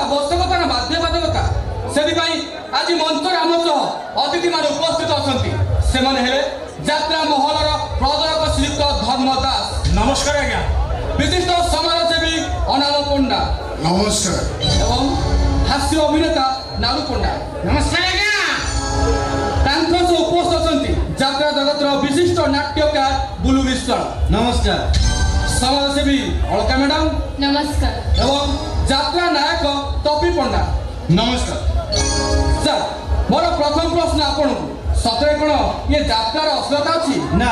ଆବଶ୍ୟକତା ନା ବାଧ୍ୟବାଧକତା ସେଥିପାଇଁ ଆଜି ମଞ୍ଚରେ ଆମ ସହ ଅତିଥିମାନେ ଉପସ୍ଥିତ ଅଛନ୍ତି। ସେମାନେ ହେଲେ ଯାତ୍ରା ମହଲର ପ୍ରଯୋଜକ ଶ୍ରୀଯୁକ୍ତ ଧର୍ମ ଦାସ। ନମସ୍କାର ଆଜ୍ଞା। ବିଶିଷ୍ଟ ସମାଜସେବୀ ଅନାମ ପଣ୍ଡା। ନମସ୍କାର। ଏବଂ ହାସ୍ୟ ଅଭିନେତା ନାଲୁ ପଣ୍ଡା। ନମସ୍କାର ଆଜ୍ଞା। ତାଙ୍କ ସହ ଉପସ୍ଥିତ ଅଛନ୍ତି ଯାତ୍ରା ଜଗତର ବିଶିଷ୍ଟ ନାଟ୍ୟକାର ବୁଲୁ ବିଶ୍ୱାଳ। ନମସ୍କାର। ସମାଜସେବୀ ଅଳକା ମ୍ୟାଡାମ। ନମସ୍କାର। ଏବଂ ଯାତ୍ରା ନାୟକ ତପି ପଣ୍ଡା। ନମସ୍କାର। ସାର୍, ମୋର ପ୍ରଥମ ପ୍ରଶ୍ନ ଆପଣଙ୍କୁ, ସତରେ କ'ଣ ଇଏ ଯାତ୍ରାର ଅଶ୍ଳୀଳତା ଅଛି? ନା,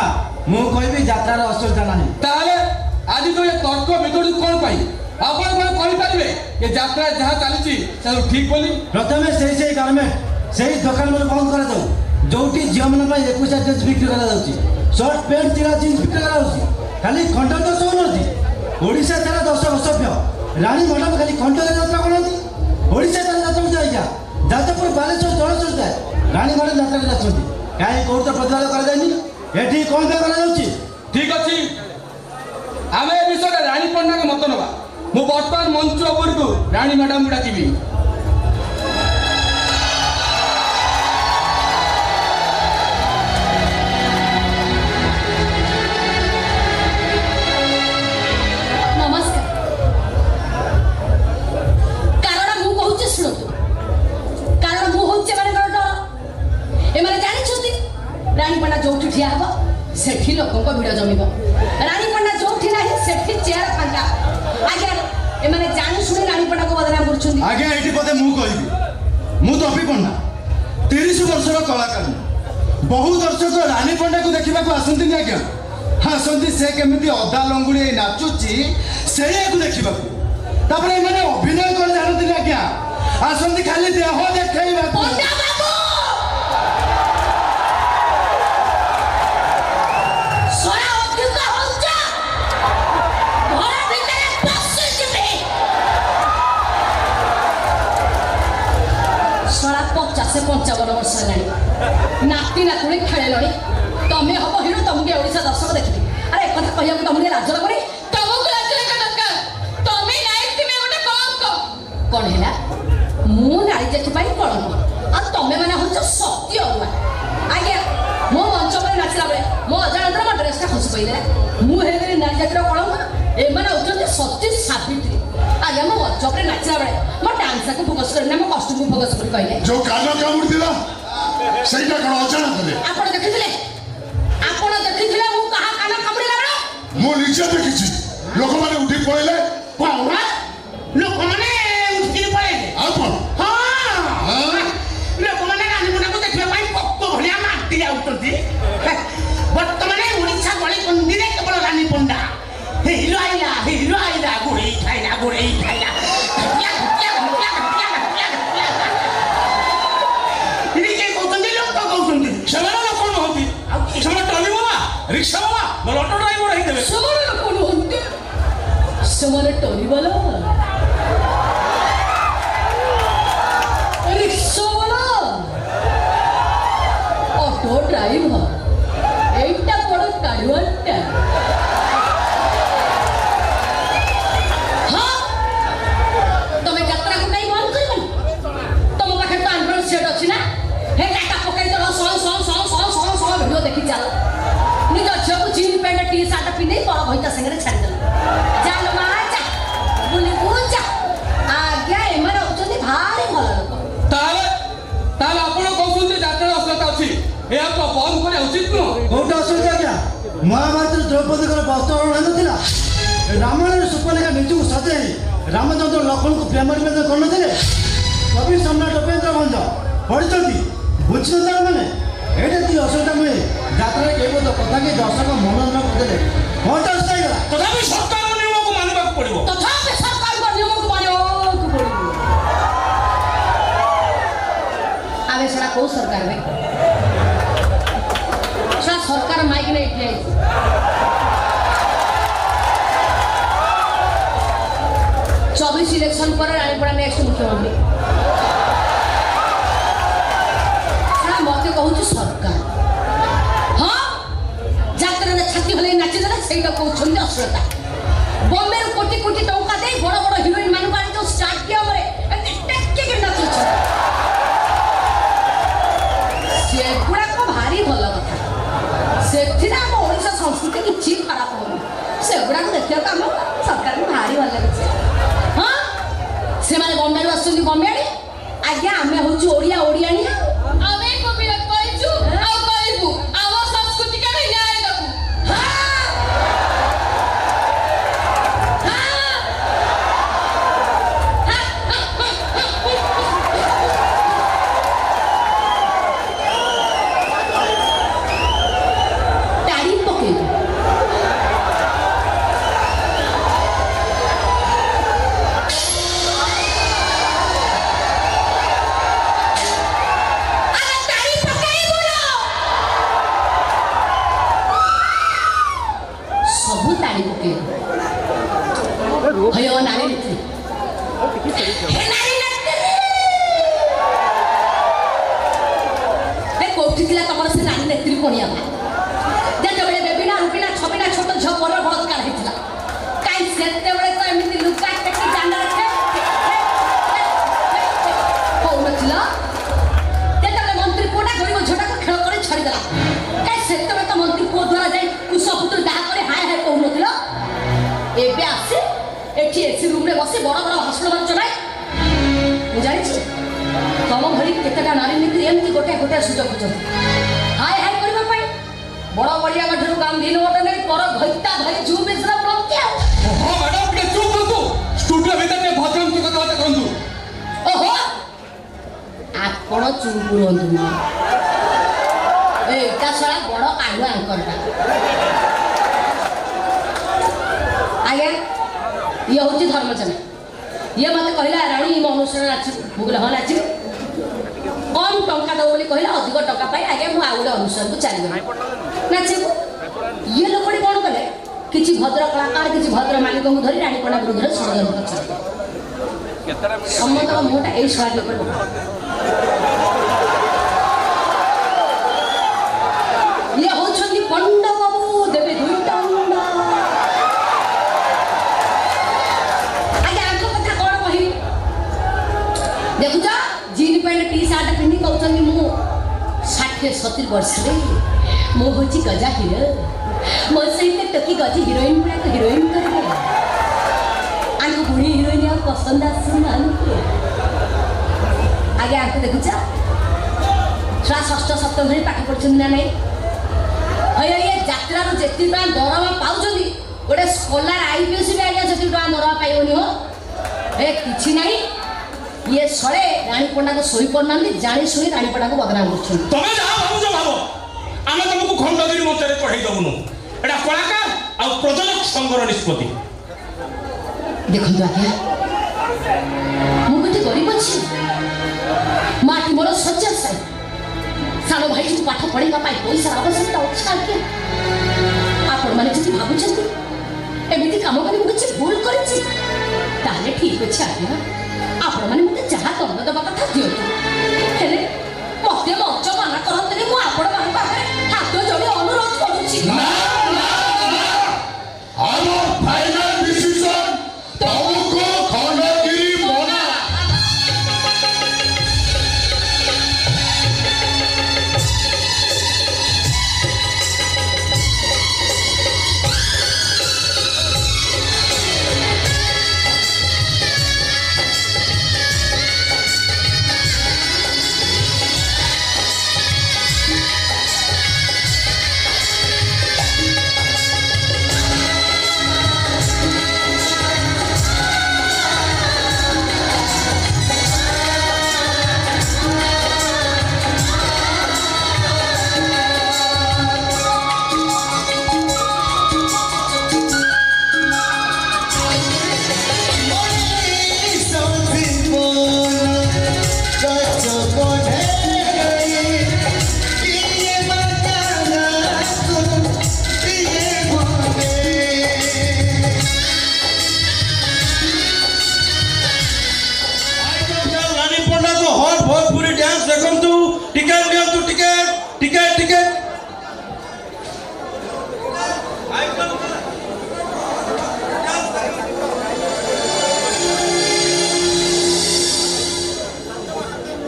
ମୁଁ କହିବି ଯାତ୍ରାର ଅଶ୍ଳୀଳତା ନାହିଁ। ତାହେଲେ ଆଜି ତ ଏ ତର୍କ ବିତର୍କ କ'ଣ ପାଇଁ? ଆପଣ କ'ଣ କହିପାରିବେ ଏ ଯାତ୍ରା ଯାହା ଚାଲିଛି ସେସବୁ ଠିକ୍ ବୋଲି? ପ୍ରଥମେ ସେଇ ଗାର୍ମେଣ୍ଟ ସେଇ ଦୋକାନ ମାନେ ବନ୍ଦ କରାଯାଉ ଯୋଉଠି ଝିଅମାନଙ୍କ ପାଇଁ 21 ଡ୍ରେସ୍ ବିକ୍ରି କରାଯାଉଛି, ସର୍ଟ ପ୍ୟାଣ୍ଟ ଚିରା ଜିନ୍ସ ବିକ୍ରି କରାଯାଉଛି। ଖାଲି ଖଣ୍ଡ ଦୋଷ ହଉନାହାନ୍ତି। ଓଡ଼ିଶା ସାରା 10 ସଭ୍ୟ ରାଣୀ ମ୍ୟାଡ଼ାମ ଖାଲି ଖଣ୍ଡରେ ଯାତ୍ରା କରନ୍ତି। ଓଡ଼ିଶା ସାରା ଯାତ୍ରା ଯାଇକା ଯାଜପୁର ବାଲେଶ୍ୱର ଜଳେଶ୍ୱର ଯାଏ ରାଣୀ ମ୍ୟାଡ଼ାମ ଯାତ୍ରାରେ ଯାଉଛନ୍ତି। କାହିଁ କୋଉଠି ତ ପ୍ରତିବାଦ କରାଯାଇନି, ଏଠି କ'ଣ ପାଇଁ କରାଯାଉଛି? ଠିକ୍ ଅଛି, ଆମେ ଏ ବିଷୟରେ ରାଣୀ ପଣ୍ଡାଙ୍କ ମତ ନେବା। ମୁଁ ବର୍ତ୍ତମାନ ମଞ୍ଚ ଉପରକୁ ରାଣୀ ମ୍ୟାଡାମଙ୍କୁ ଡାକିବି। ରାଣୀପଣ୍ଡା ଯୋଉଠି ଠିଆ ହେବ ସେଠି ଲୋକଙ୍କ ଭିଡ଼ ଜମିବ। ରାଣୀପଣ୍ଡା ଯୋଉଠି ନାହିଁ ସେଠି ଚେୟାର ଫାଙ୍କା। ଆଜ୍ଞା, ଏମାନେ ଜାଣି ଶୁଣି ରାଣୀପଣ୍ଡାକୁ ବଦନାମ କରୁଛନ୍ତି। ଆଜ୍ଞା, ଏଇଠି ବୋଧେ ମୁଁ କହିବି। ମୁଁ ତପି ପଣ୍ଡା, 30 ବର୍ଷର କଳାକାର। ବହୁ ଦର୍ଶକ ରାଣୀ ପଣ୍ଡାକୁ ଦେଖିବାକୁ ଆସନ୍ତିନି ଆଜ୍ଞା। ଆସନ୍ତି ସେ କେମିତି ଅଦା ଲଙ୍ଗୁଡ଼ି ନାଚୁଛି ସେଇଆକୁ ଦେଖିବାକୁ। ତାପରେ ଏମାନେ ଅଭିନୟ କରି ଜାଣନ୍ତିନି ଆଜ୍ଞା, ଆସନ୍ତି ଖାଲି ଦେହ ଦେଖେଇବାକୁ। ଶଳା 50-55 ବର୍ଷ ହେଲାଣି, ନାତି ନାତୁଣୀ ଖେଳିଲଣି, ତମେ ହବ ହିରୋ, ତମକୁ ଓଡ଼ିଶା ଦର୍ଶକ ଦେଖିବେ। ଆରେ ଏକଥା କହିବାକୁ ତମକୁ ଟିକେ ଲାଜ ଲାଗୁନି? ତମକୁ ଲାଜ ଲାଗିବା ଦରକାର। ତମେ ନାରୀ ତୁମେ ଗୋଟେ କଳଙ୍କ। କ'ଣ ହେଲା? ମୁଁ ନାରୀ ଜାତି ପାଇଁ କଳଙ୍କ ଆଉ ତମେ ମାନେ ହଉଛ ସତ୍ୟ ଅରୁଆ। ଆଜ୍ଞା, ମୋ ମଞ୍ଚ ଉପରେ ନାଚିଲା ବେଳେ ମୋ ଅଜାଣତରେ ମୋ ଡ୍ରେସଟା ଖସି ପଡ଼ିଲା। ମୁଁ ହେଇଗଲି ନାରୀ ଜାତିର କଳଙ୍କ, ଏମାନେ ହଉଛନ୍ତି ସତୀ ସାବିତ୍ରୀ। ଆଜ୍ଞା, ମୋ ମଞ୍ଚ ଉପରେ ନାଚିଲା ବେଳେ ମୋ ଡାନ୍ସକୁ ଫୋକସ୍ କରିନା ମୋ କଷ୍ଟକୁ ଫୋକସ୍ କରି କହିଲେ। ଯୋଉ କାନ କାମୁଡ଼ିଥିଲା ସେଇଟା କ'ଣ ଅଜାଣତରେ? ଆପଣ ଦେଖିଥିଲେ? ଆପଣ ଦେଖିଥିଲେ ମୁଁ କାହା କାନ କାମୁଡ଼ିଲା ବେଳେ? ମୁଁ ନିଜେ ଦେଖିଛି। ଲୋକମାନେ ଉଠି ପଳେଇଲେ। ଲୋକମାନେ ଉଠିକି ପଳେଇଲେ? ଆଉ କ'ଣ? ଲୋକମାନେ ରାଣୀପଣ୍ଡାକୁ ଦେଖିବା ପାଇଁ ପକ୍କ ଭଳିଆ ମାଟି ଯାଉଛନ୍ତି। ବର୍ତ୍ତମାନ ଓଡ଼ିଶା ଗଳି କନ୍ଦିରେ କେବଳ ରାଣୀପଣ୍ଡା। ହିରୋ ଆଇଲା ଗୋଡ଼େଇ ଖାଇଲା। ସେମାନେ ଲୋକ ନୁହନ୍ତି, ସେମାନେ ଟଲି ବାଲା, ରିକ୍ସା ବାଲା, ନହେଲେ ଅଟୋ ଡ୍ରାଇଭର ହେଇଥିବେ। ସେମାନେ ଲୋକ ନୁହନ୍ତି, ସେମାନେ ଟଲିବାଲା, ରିକ୍ସାବାଲା, ଅଟୋ ଡ୍ରାଇଭର। এইটা বড় কাড়ুয়াটা। হ্যাঁ, তুমি যাত্রা কোটাই বন্ধ করবেন? তোমার পাখে তো আন্ড্রয়েড সেট আছে না? হে ডাটা পকাই দাও, সহ ভিডিও দেখি চাল। নিজ ঝিওকে জিন প্যান্ট টি শার্ট পিন্ধে বড় ভইতা সাথে ছাড়ি দেল। জানো মা যা বুলি বুঝা। আজ্ঞা, এমানে হচ্ছেন ভারি ভালো লোক। তাহলে ଆପଣ କହୁଛନ୍ତି ଯାତ୍ରାର ଅଶ୍ଳୀଳତା ଅଛି, ଏହାକୁ ବନ୍ଦ କରିବା ଉଚିତ ନୁହଁ? କୋଉଟା ଅସୁବିଧା ଆଜ୍ଞା? ମହାଭାରତରେ ଦ୍ରୌପଦୀଙ୍କର ବସ୍ତ୍ରହରଣ ହେଇନଥିଲା? ରାମାୟଣରେ ସୁପର୍ଣ୍ଣିକା ନିଜକୁ ସଜେଇ ରାମଚନ୍ଦ୍ର ଲକ୍ଷ୍ମଣଙ୍କୁ ପ୍ରେମ ନିବେଦନ କରିନଥିଲେ? କବି ସମ୍ରାଟ ଉପେନ୍ଦ୍ର ଭଞ୍ଜ ପଢ଼ିଛନ୍ତି, ବୁଝିଛନ୍ତି ମାନେ? ଏଇଟା କି ଅସୁବିଧା ନୁହେଁ। ଯାତ୍ରାରେ କେହି ବୋଧ କଥା କି ଦର୍ଶକ ମନୋରଞ୍ଜନ କରିଦେଲେ ଘଣ୍ଟା ହେଇଗଲା। ତଥାପି ସରକାରଙ୍କ ନିୟମକୁ ମାନିବାକୁ ପଡ଼ିବ। ତଥାପି ସରକାରଙ୍କ ନିୟମକୁ ମାନିବାକୁ ପଡ଼ିବ। ଆମେ ସେଟା କୋଉ ସରକାର ବେ? ସେଟା ସରକାର ମାଇକି ନେଇ ଠିଆ ହେଇଛି। 24 ইলেকশন পরে রানীপড়া নেক্সট মুখ্যমন্ত্রী। সেটা মতে কହୁଛି ସରକାର। ହଁ, ଯାତ୍ରାରେ ଛାତି ହଲେଇ ନାଚିଦେଲେ ସେଇଟା କହୁଛନ୍ତି ଅଶ୍ଳୀଳତା। ବମ୍ବେରୁ କୋଟି କୋଟି ଟଙ୍କା ଦେଇ ବଡ଼ ବଡ଼ ହିରୋଇନ୍ ମାନଙ୍କୁ ଆଣି ଯୋଉ ଷ୍ଟାଡିୟମରେ ଏମିତି ସେଗୁଡ଼ାକୁ ଦେଖିବାକୁ ଆମ ସରକାରଙ୍କୁ ଭାରି ଭଲ ଲାଗୁଛି। ହଁ ସେମାନେ ବମ୍ବେରୁ ଆସୁଛନ୍ତି ବମ୍ବେ ଆଣି ଆଜ୍ଞା ଆମେ ହଉଛୁ ଓଡ଼ିଆ ଓଡ଼ିଆଣୀ ଆମେ କବିରାଜ କହିଛୁ ଆଉ କହିବୁ ଆମ ସଂସ୍କୃତି କେବେ ନ୍ୟାୟ ଦବୁ। ତାଡ଼ି ପକେଇବୁ ସବୁ ତାଳି ପକେଇବୁ। ହୟ ନାରୀ ନେତ୍ରୀ ହେ ନାରୀ ନେତ୍ରୀ କୋଉଠି ଥିଲା ତମର ସେ ନାରୀ ନେତ୍ରୀ ପଣିଆ ଯେତେବେଳେ ବେବିନା ରୁବିନା ଛବିନା ଛୋଟ ଝିଅ ବଡ଼ ବଳତ୍କାର ହେଇଥିଲା କାହିଁ ସେତେବେଳେ ତ ଏମିତି ଲୁଗା ଟେକି ଦାଣ୍ଡରେ କହୁନଥିଲ ଯେତେବେଳେ ମନ୍ତ୍ରୀ ପୁଅଟା ଗରିବ ଝିଅଟାକୁ ଖେଳ କରି ଛାଡ଼ିଦେଲା କାହିଁ ସେତେବେଳେ ତ ମନ୍ତ୍ରୀ ପୁଅ ଦ୍ୱାରା ଯାଇ କୁଶପୁତ୍ର ଦାହା କରି ହାୟ ହାୟ କହୁନଥିଲ। ଏବେ ଆସି ଏଠି ଏସି ରୁମ୍ରେ ବସି ବଡ଼ ବଡ଼ ଭାଷଣ ମାରୁଛ ନାଇଁ ମୁଁ ଜାଣିଛି ତମ ଭଳି କେତେଟା ନାରୀ ନୀତି ଏମିତି ଗୋଟିଏ ଗୋଟିଏ ସୁଯୋଗ ଖୋଜନ୍ତି ହାୟ ହାୟ କରିବା ପାଇଁ ବଡ଼ ବଡ଼ିଆଙ୍କ ଠାରୁ ଗାନ୍ଧୀ ନୋଟ ନେଇ ପର ଘଇତା ଧରି ଜୁ ବିଶ୍ରା ପ୍ରତି ଆଉ ହଁ ମ୍ୟାଡାମ ଟିକେ ଚୁପ୍ ରୁହନ୍ତୁ ଷ୍ଟୁଡିଓ ଭିତରେ ଟିକେ ଭଦ୍ରାନ୍ତୀ କଥାବାର୍ତ୍ତା କରନ୍ତୁ। ଓହୋ ଆପଣ ଚୁପ୍ ରୁହନ୍ତୁ ଏଇଟା ଶଳା ବଡ଼ କାଢୁଆ ଆଙ୍କରଟା ଆଜ୍ଞା ଇଏ ହେଉଛି ଧର୍ମଚନା ଇଏ ମୋତେ କହିଲା ରାଣୀ ମୋ ଅନୁଷ୍ଠାନ ନାଚିବୁ ମୁଁ କହିଲି ହଁ ନାଚିବୁ କମ୍ ଟଙ୍କା ଦେବ ବୋଲି କହିଲା ଅଧିକ ଟଙ୍କା ପାଇ ଆଜ୍ଞା ମୁଁ ଆଉ ଗୋଟେ ଅନୁଷ୍ଠାନକୁ ଚାଲିଗଲି ନାଚିବୁ ଇଏ ଲୋକଟି କ'ଣ କଲେ କିଛି ଭଦ୍ର କଳାକାର କିଛି ଭଦ୍ର ମାଲିକଙ୍କୁ ଧରି ରାଣୀପଣା ବିରୁଦ୍ଧରେ ଷଡ଼ଯନ୍ତ୍ର ଚଳାଇଲେ ସମସ୍ତଙ୍କ ମୁହଁଟା ଏଇ ସ୍ୱାଦ ଉପରେ ଇଏ ହେଉଛନ୍ତି ପଣ୍ଡ ବାବୁ ଦେବେ ଦୁଇଟା ମୁଣ୍ଡ ଆଜ୍ଞା ଆଙ୍କ କଥା କ'ଣ କହିବି ଦେଖୁଛ ଜିନ୍ ପ୍ୟାଣ୍ଟ ଟି ସାର୍ଟ ପିନ୍ଧି କହୁଛନ୍ତି ମୁଁ 60-70 ବର୍ଷରେ ମୁଁ ହେଉଛି ଗଜା ହିରୋ ମୋ ସହିତ ଟୋକି ଗଜି ହିରୋଇନ୍ ଗୁଡ଼ାକ ହିରୋଇନ୍ କରିବେ ଆଙ୍କୁ ବୁଢ଼ୀ ହିରୋଇନ୍ ଆଉ ପସନ୍ଦ ଆସୁନାହାନ୍ତି ଆଜ୍ଞା ଆଙ୍କୁ ଦେଖୁଛ ଛୁଆ ଷଷ୍ଠ ସପ୍ତମ ଧରି ପାଠ ପଢ଼ୁଛନ୍ତି ନା ନାହିଁ ହଇ ଇଏ ଯାତ୍ରାରୁ ଯେତିକି ଟଙ୍କା ଦରମା ପାଉଛନ୍ତି ଗୋଟେ ସ୍କଲାର IPS ବି ଆଜ୍ଞା ସେତିକି ଟଙ୍କା ଦରମା ପାଇବନି ହୋ ଏ କିଛି ନାହିଁ ଇଏ ଶଳେ ରାଣୀ ପଣ୍ଡାକୁ ଶୋଇ ପଡ଼ୁନାହାନ୍ତି ଜାଣି ଶୁଣି ରାଣୀ ପଣ୍ଡାକୁ ବଦନାମ କରୁଛନ୍ତି। ତମେ ଯାହା ଭାବୁଛ ଭାବ ଆମେ ତମକୁ ଖଣ୍ଡଗିରି ମଞ୍ଚରେ ଚଢ଼େଇ ଦେବୁନୁ ଏଇଟା କଳାକାର ଆଉ ପ୍ରଯୋଜକ ସଂଘର ନିଷ୍ପତ୍ତି। ଦେଖନ୍ତୁ ଆଜ୍ଞା ମୁଁ କେତେ ଗରିବ ଅଛି ମାଟି ମୋର ଶଯ୍ୟା ସାଇ ସାନ ଭାଇକୁ ପାଠ ପଢ଼ିବା ପାଇଁ ପଇସାର ଆବଶ୍ୟକତା ଅଛି ଆଜ୍ଞା ଆପଣମାନେ ଯଦି ଭାବୁଛନ୍ତି ଏମିତି କାମ କରି ମୁଁ କିଛି ଭୁଲ କରିଛି ତାହେଲେ ଠିକ୍ ଅଛି ଆଜ୍ଞା ଆପଣମାନେ ମୋତେ ଯାହା ଦଣ୍ଡ ଦେବା କଥା ଦିଅନ୍ତୁ ହେଲେ ମୋତେ ମଞ୍ଚ ମାନା କରନ୍ତୁନି ମୁଁ ଆପଣମାନଙ୍କ ପାଖରେ ହାତ ଯୋଡ଼ି ଅନୁରୋଧ କରୁଛି। Our final decision ତମକୁ ଖଣ୍ଡଗିରି ମନା।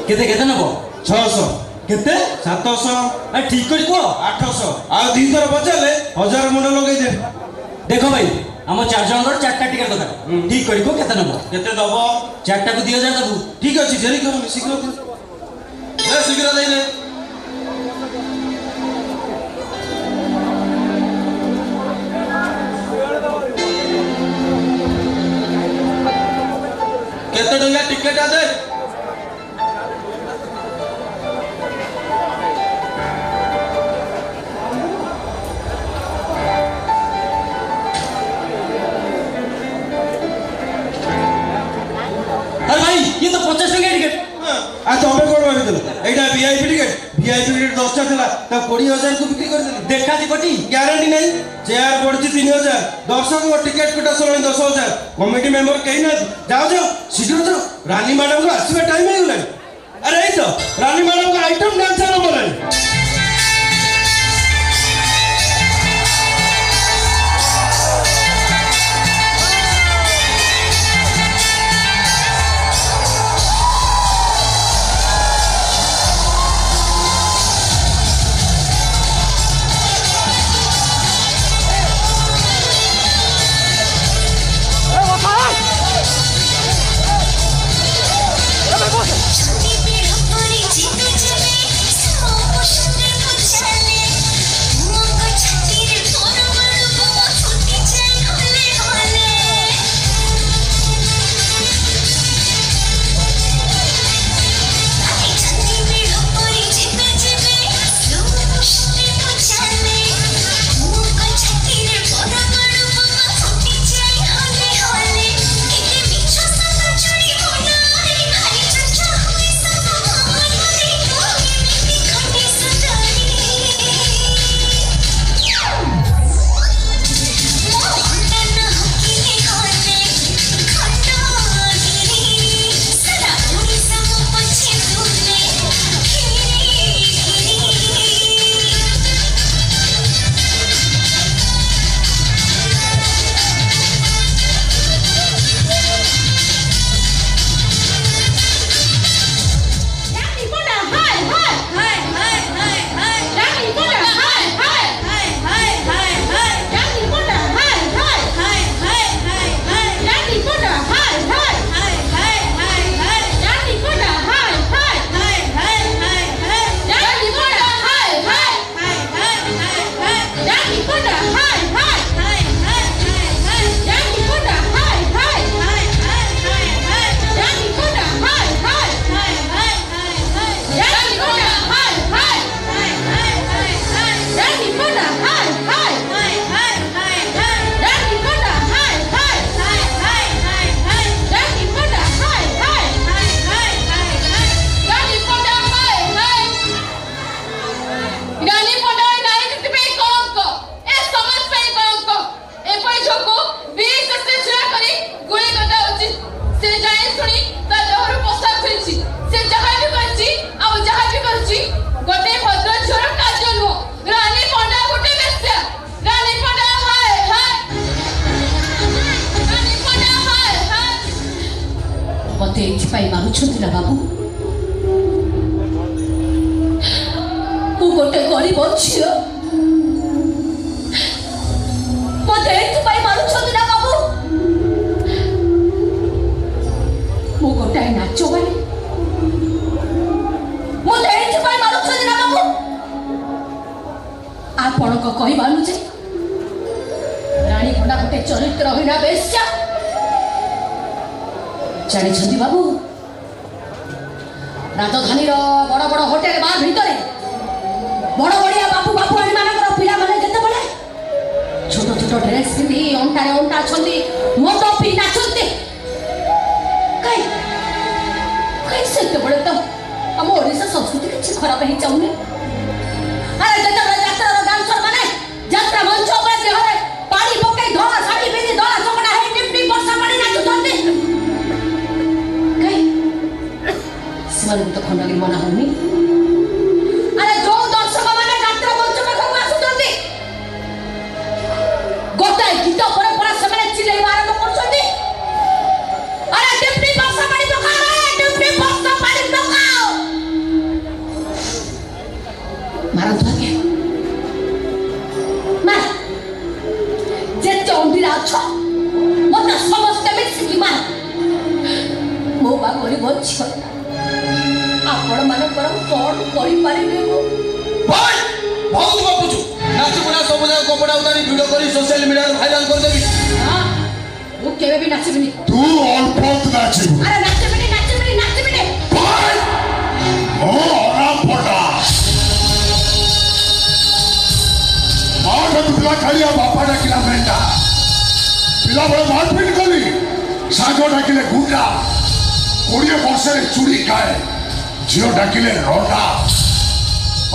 কেতে কেতে নেব 600 কেতে 700 ঠিক করে কুহ 800 আর 2 থর বচালে 1000 মুন্ড লগাই দে। দেখো ভাই आम 4 जनकर 4टा टिकट दरकार ठीक करिको केते नबो केते दब 4टा को 2000 दबु ठीक अछि डेरी कर शीघ्र कर ए शीघ्र दे दे केते टंका टिकट आ दे अरे भाई ये तो 50 टका टिकट आ तमे कोन भाबी देलो एटा वीआईपी टिकट 10टा थिला त 20000 को बिक्री कर देली देखा दी कोटी ग्यारंटी नहीं चेयर पड़ची 3000 दर्शक टिकट कोटा 16000 कमिटी मेंबर कहीं ना जाओ जाओ शीघ्र जाओ रानी मैडम को आसबे टाइम हो गलानी अरे ए तो रानी मैडम का आइटम डांस आरंभ होलानी ମାରୁଛନ୍ତି ନା ବାବୁ ମୁଁ ଗୋଟେ ଗରିବ ଝିଅ ମତେ ଏଥିପାଇଁ ମାରୁଛନ୍ତି ନା ବାବୁ ମୁଁ ଗୋଟାଏ ନାଚବାଣୀ ମତେ ଏଥିପାଇଁ ମାରୁଛନ୍ତି ନା ବାବୁ ଆପଣଙ୍କ କହିବା ଅନୁଯାୟୀ ରାଣୀ ଭଣ୍ଡା ଗୋଟେ ଚରିତ୍ରହୀନା ବେଶ୍ୟା ଜାଣିଛନ୍ତି ବାବୁ ରାଜଧାନୀର ବଡ଼ ବଡ଼ ହୋଟେଲ ବାର୍ ଭିତରେ ବଡ଼ ବଡ଼ିଆ ବାବୁ ବାବୁଆଣୀ ମାନଙ୍କର ପିଲାମାନେ ଯେତେବେଳେ ଛୋଟ ଛୋଟ ଡ୍ରେସ୍ ପିନ୍ଧି ଅଣ୍ଟାରେ ଅଣ୍ଟା ଅଛନ୍ତି ମଦ ପିଇ ନାଚନ୍ତି କାଇଁ ସେତେବେଳେ ତ ଆମ ଓଡ଼ିଶା ସଂସ୍କୃତି କିଛି ଖରାପ ହେଇ ଯାଉନି ଆରେ ଯେତେବେଳେ ଯାତ୍ରାର ଡାନ୍ସର ମାନେ ଯାତ୍ରା ମଞ୍ଚ ଉପରେ ଦେହରେ ପାଣି ପକେଇ ଧଳା ଶାଢ଼ୀ ପିନ୍ଧି ଧଳା ଚକଡ଼ା ହେଇ ଟିପି ବର୍ଷା ପାଣି ନାଚୁଛନ୍ତି ସେମାନଙ୍କୁ ତ ଖଣ୍ଡଗିରି ମନା ହଉନି ଆରେ ଯୋଉ ଦର୍ଶକ ମାନେ ଯାତ୍ରା ମଞ୍ଚ ପାଖକୁ ଆସୁଛନ୍ତି ଗୋଟାଏ ଗୀତ ପରେ ପରେ ସେମାନେ ଚିଲେଇବା ଆରମ୍ଭ କରୁଛନ୍ତି ଆରେ ଟିପି ବର୍ଷା ପାଣି ପକାଅ ଟିପି ବର୍ଷା ପାଣି ପକାଅ ମାରନ୍ତୁ ଆଜ୍ଞା ମା ଯେତେ ଅଣ୍ଡିରା ଅଛ କରିବ ଝିଅ ଆପଣ ମାନଙ୍କର କଣ କରିପାରିବେ ମୁଁ ଭାଇ ବହୁତ ଗପୁଛୁ ନାଚୁ ଗୁଣା ସବୁ ଯାକ କପଡ଼ା ଉତାରି ଭିଡ଼ିଓ କରି ସୋସିଆଲ ମିଡ଼ିଆରେ ଭାଇରାଲ କରିଦେବି ହଁ ମୁଁ କେବେ ବି ନାଚିବିନି ତୁ ଅଳ୍ପ ନାଚିବୁ ଆରେ ନାଚିବିନି ଭାଇ ଓ ଅରାମ ପଟା ମାଠୁ ପିଲା ଖାଇଆ ବାପା ଡାକିଲା ମେଣ୍ଢା ପିଲା ବେଳେ ମାରପିଟ କଲି ସାଙ୍ଗ ଡାକିଲେ ଗୁଣ୍ଡା 20 ବର୍ଷରେ ଚୁଡ଼ି ଖାଏ ଝିଅ ଡାକିଲେ ରଣ୍ଡା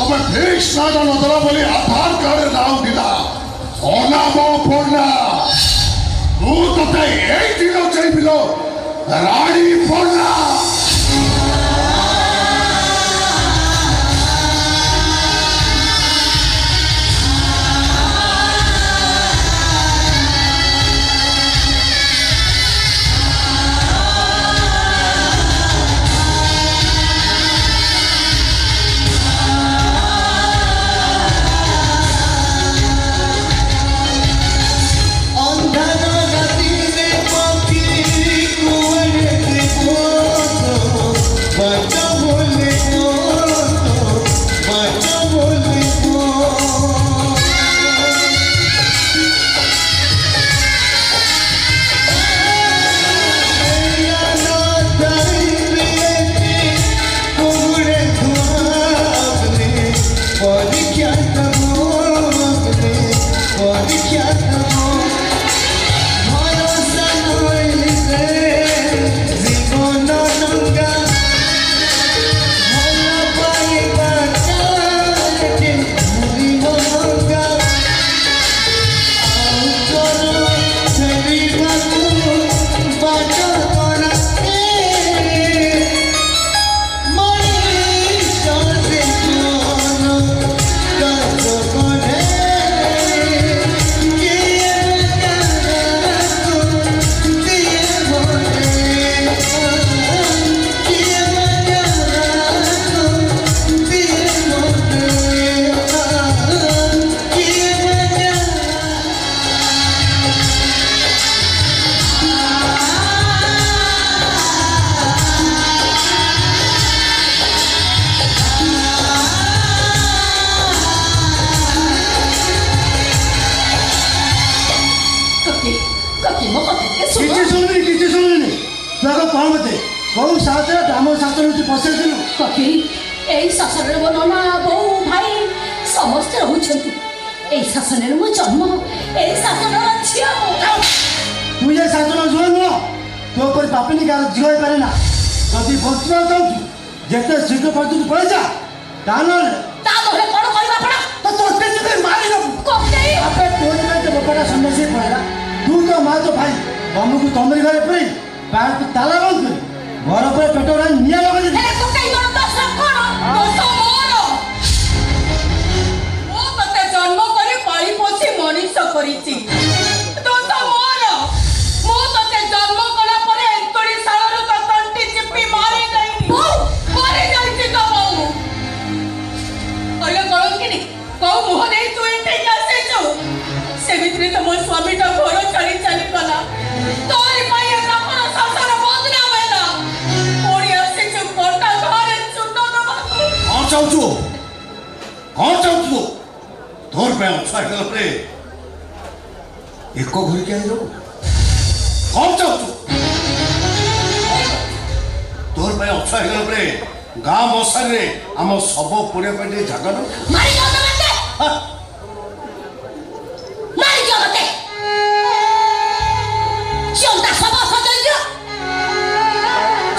ଆମେ ଫିକ୍ସ ନାଟ ନଦେଲା ବୋଲି ଆଧାର କାର୍ଡରେ ନାଁ ଦିଲା ଅନାମ ପଡିଲା ମୁଁ ତତେ ଏଇ ଦିନ ଚାହିଁବିଲ ରାଣୀ ପଡିଲା କୋଉ ଶାସନରେ ଆମ ଶାସନରେ ତୁ ପଶେଇଥିଲୁ କକି ଏଇ ଶାସନରେ ମୋ ନନା ବୋଉ ଭାଇ ସମସ୍ତେ ରହୁଛନ୍ତି ଏଇ ଶାସନରେ ମୋ ଜନ୍ମ ଏଇ ଶାସନର ଝିଅ ତୁ ଏ ଶାସନ ଝିଅ ନୁହଁ ତୋ ଉପରେ ପାପିନି କାହାର ଝିଅ ହେଇପାରେ ନା ଯଦି ବଞ୍ଚିବାକୁ ଚାହୁଁଛୁ ଯେତେ ଶୀଘ୍ର ପର୍ଯ୍ୟନ୍ତ ପଳେଇଯା ତା ନହେଲେ କଣ କରିବା ଆପଣ ତ ତୋତେ ଯେବେ ମାରିଦେବୁ କକେଇ ଆପେ ତୋ ଯେବେ ବାପାଟା ସନ୍ନ୍ୟାସୀ ପଳେଇଲା ତୁ ତ ମା ତ ଭାଇ ତମକୁ ତମରି ଘରେ ପୁରେଇ ବାହାରକୁ ତାଲା ବନ୍ଦ କରି ଘର ଉପରେ ପେଟ ଉଠାଇ ନିଆଁ ଲଗାଇ କକେଇ ମୋର ଦୋଷ କଣ ଦୋଷ ମୋର ମୁଁ ତତେ ଜନ୍ମ କରି ପାଳି ପୋଷି ମଣିଷ କରିଛି ଦୋଷ ମୋର ମୁଁ ତତେ ଜନ୍ମ କଲା ପରେ ଏନ୍ତୁଡ଼ି ଶାଳରୁ ତ ତଣ୍ଟି ଚିପି ମାରି ଯାଇଛି ତ ବୋଉ କହିଲେ କଳଙ୍କିନି କୋଉ ମୁହଁ ଦେଇ ତୁ ଏଠିକି ଆସିଛୁ ସେମିତିରେ ତ ମୋ ସ୍ୱାମୀଟା ଘର ଛାଡ଼ି ଚାଲିଗଲା ତୋରି ପାଇଁ ଏଟା କଣ ଶାସନ ବଦନାମ ହେଲା ପୁଣି ଆସିଛୁ କଟା ଘରେ ଚୁଟ ଦେବାକୁ କଣ ଚାହୁଁଛୁ ତୋର ପାଇଁ ଅଛ ହେଇଗଲା ପରେ ଏକ ଘରିକି ଆଣିଦେବୁ କଣ ଚାହୁଁଛୁ ତୋର ପାଇଁ ଅଛ ହେଇଗଲା ପରେ ଗାଁ ମଶାନରେ ଆମ ଶବ ପୋଡ଼ିବା ପାଇଁ ଟିକେ ଜାଗା ନବୁ ମାରିଯାଅ ମତେ ମାରିଯାଅ ମତେ ଝିଅଟା ଶବ ସଜେଇ ଦିଅ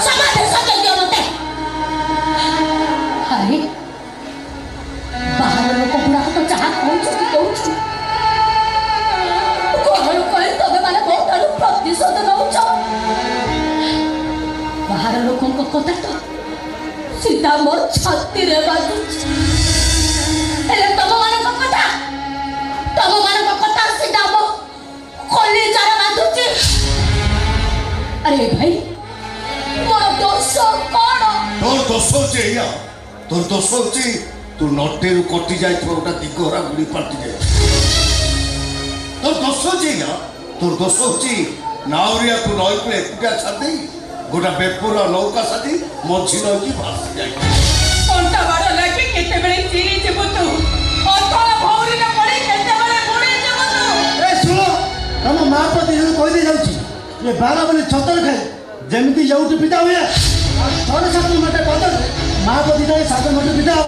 ସମାଧି ସଜେଇ ଦିଅ ମତେ ଆରେ ବାହାର ଲୋକ ଗୁଡ଼ାକ ତ ଯାହା କହୁଛନ୍ତି ଘର ଲୋକ ତମେ ମାନେ ମୋ ଠାରୁ ପ୍ରତିଶୋଧ ନଉଛ ବାହାର ଲୋକଙ୍କ କଥା ତ सीधा मोर छाती रे बाजू एले तम मानक कथा सीधा मो खोली चार बाजू अरे भाई मोर दोष कोन तोर दोष होचे या तोर दोष होचे तू नटेरु कटि जाय तो गोटा दिगोरा गुडी पाल्टी जाय तोर दोष होचे या तोर दोष होचे नावरिया तू नई पे एकुटा छाड़ दे গোটা বেপুর নৌকা সাথী মଝି নদୀ ভাସି যাই কଣ୍ଟା ବାଡ଼ ଲାଗି କେତେବେଳେ ଚିରି ଯିବୁ ତୁ ଅଥଳ ଭଉରୀରେ ପଡ଼ି କେତେବେଳେ ବୁଡ଼ି ଯିବୁ ତୁ ଏ ଶୁଣ ତମ ମା ପ୍ରତି କହିଦେଇ ଯାଉଛି ଏ ବାର ବୋଲି ଛତର ଖାଏ ଯେମିତି ଯୋଉଠି ପିତା ହୁଏ 6-7 ମିନିଟ ବଦଳରେ ମା ପ୍ରତି ସାତ ମିନିଟ ପିତା